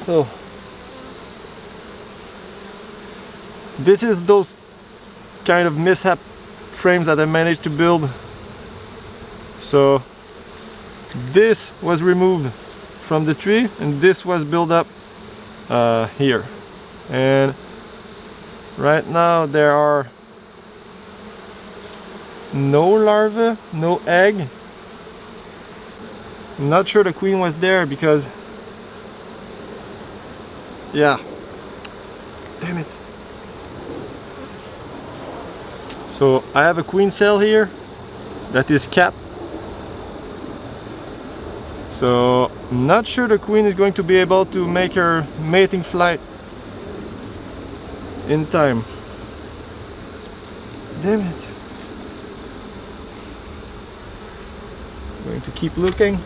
So this is those kind of mishap frames that I managed to build. So this was removed from the tree and this was built up here, and right now there are no larvae, no egg. I'm not sure the queen was there because, yeah, damn it. So I have a queen cell here that is capped. So I'm not sure the queen is going to be able to make her mating flight in time. Damn it. I'm going to keep looking.